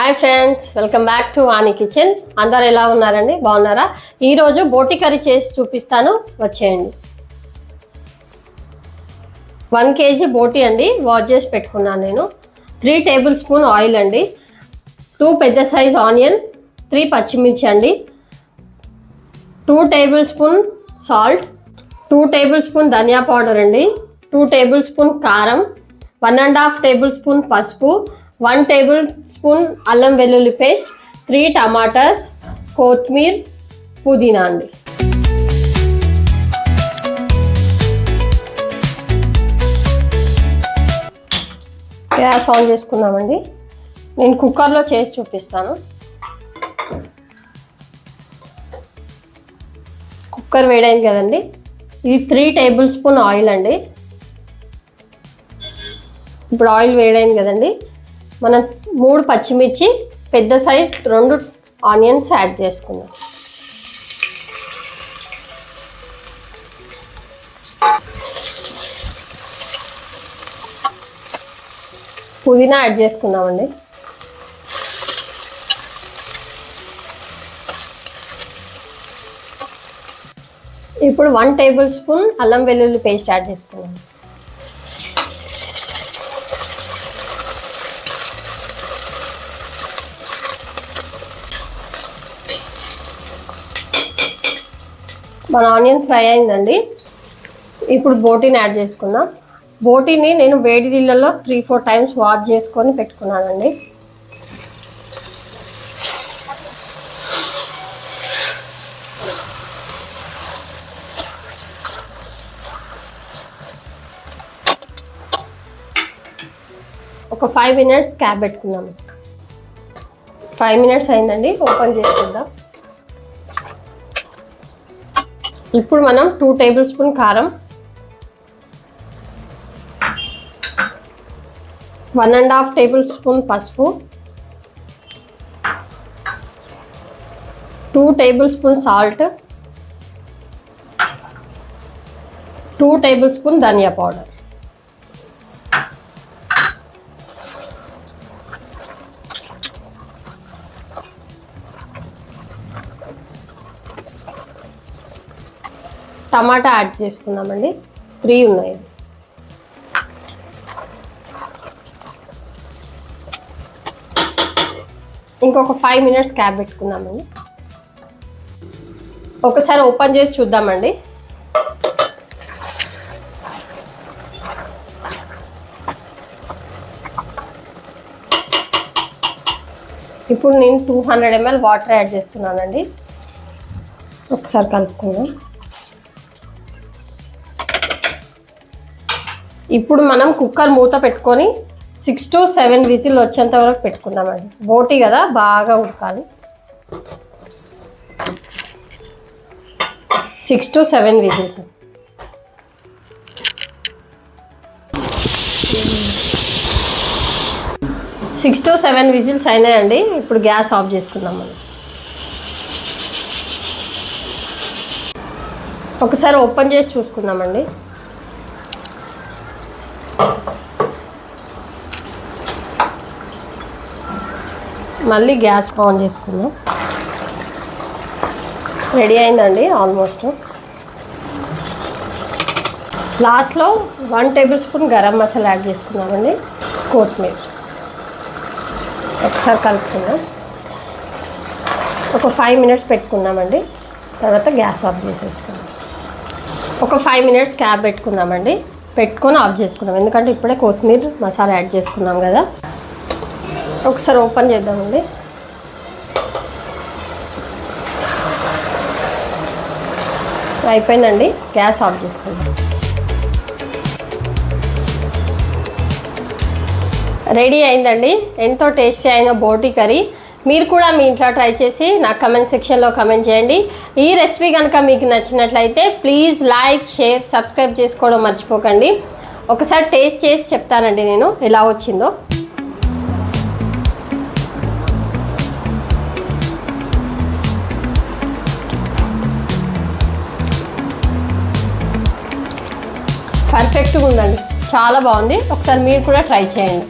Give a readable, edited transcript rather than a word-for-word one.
Hi friends, welcome back to Vani kitchen. అందరు ఎలా ఉన్నారండి? బాగున్నారా? ఈరోజు బోటి కర్రీ చేసి చూపిస్తాను, వచ్చేయండి. 1 kg బోటి అండి, వాష్ చేసి పెట్టుకున్నాను నేను. 3 టేబుల్ స్పూన్ ఆయిల్ అండి, 2 పెద్ద సైజ్ ఆనియన్, 3 పచ్చిమిర్చి అండి, 2 table spoon salt, 2 table spoon ధనియా పౌడర్ అండి, 2 టేబుల్ స్పూన్ కారం, 1.5 టేబుల్ స్పూన్ పసుపు, 1 టేబుల్ స్పూన్ అల్లం వెల్లుల్లి పేస్ట్, 3 టమాటాస్, కొత్తిమీర, పుదీనా అండి. గ్యాస్ ఆన్ చేసుకుందామండి. నేను కుక్కర్లో చేసి చూపిస్తాను. కుక్కర్ వేడైంది కదండి. ఇది 3 టేబుల్ స్పూన్ ఆయిల్ అండి. ఇప్పుడు ఆయిల్ వేడైంది కదండి. మనం 3 పచ్చిమిర్చి, పెద్ద సైజ్ 2 ఆనియన్స్ యాడ్ చేసుకుందాం. పుదీనా యాడ్ చేసుకుందామండి. ఇప్పుడు 1 టేబుల్ స్పూన్ అల్లం వెల్లుల్లి పేస్ట్ యాడ్ చేసుకుందాం. మన ఆనియన్ ఫ్రై అయిందండి. ఇప్పుడు బోటీని యాడ్ చేసుకుందాం. బోటీని నేను వేడి నీళ్ళలో 3-4 టైమ్స్ వాష్ చేసుకొని పెట్టుకున్నానండి. ఒక 5 మినిట్స్ క్యాప్ పెట్టుకుందాం. 5 మినిట్స్ అయిందండి, ఓపెన్ చేసుకుందాం. ఇప్పుడు మనం 2 టేబుల్ స్పూన్ కారం, 1.5 టేబుల్ స్పూన్ పసుపు, 2 table spoon salt, 2 table spoon ధనియా పౌడర్, టమాటా యాడ్ చేసుకుందామండి. 3 ఉన్నాయి. ఇంకొక 5 మినిట్స్ క్యాప్ పెట్టుకుందామండి. ఒకసారి ఓపెన్ చేసి చూద్దామండి. ఇప్పుడు నేను 200 ml వాటర్ యాడ్ చేస్తున్నానండి. ఒకసారి కలుపుకుందాం. ఇప్పుడు మనం కుక్కర్ మూత పెట్టుకొని 6 to 7 విజిల్ వచ్చేంత వరకు పెట్టుకుందామండి. బోటి కదా, బాగా ఉడకాలి. 6 to 7 whistles. Six to 7 whistles అయినాయండి. ఇప్పుడు గ్యాస్ ఆఫ్ చేసుకుందాం మనం. ఒకసారి ఓపెన్ చేసి చూసుకుందామండి. మళ్ళీ గ్యాస్ ఆన్ చేసుకుందాం. రెడీ అయిందండి ఆల్మోస్ట్. లాస్ట్లో 1 table spoon garam masala add చేసుకున్నామండి. కొత్తిమీర ఒకసారి కలుపుకుందాం. ఒక 5 మినిట్స్ పెట్టుకుందామండి. తర్వాత గ్యాస్ ఆఫ్ చేసేసుకుందాం. ఒక 5 మినిట్స్ క్యాప్ పెట్టుకుందామండి. పెట్టుకొని ఆఫ్ చేసుకుందాం, ఎందుకంటే ఇప్పుడే కొత్తిమీర మసాలా యాడ్ చేసుకున్నాం కదా. ఒకసారి ఓపెన్ చేద్దామండి. అయిపోయిందండి, గ్యాస్ ఆఫ్ చేసుకుందాం. రెడీ అయిందండి ఎంతో టేస్టీ అయిన బోటి కర్రీ. మీరు కూడా మీ ఇంట్లో ట్రై చేసి నాకు కమెంట్ సెక్షన్లో కమెంట్ చేయండి. ఈ రెసిపీ కనుక మీకు నచ్చినట్లయితే ప్లీజ్ లైక్, షేర్, సబ్స్క్రైబ్ చేసుకోవడం మర్చిపోకండి. ఒకసారి టేస్ట్ చేసి చెప్తానండి నేను ఎలా వచ్చిందో. పర్ఫెక్ట్గా ఉందండి, చాలా బాగుంది. ఒకసారి మీరు కూడా ట్రై చేయండి.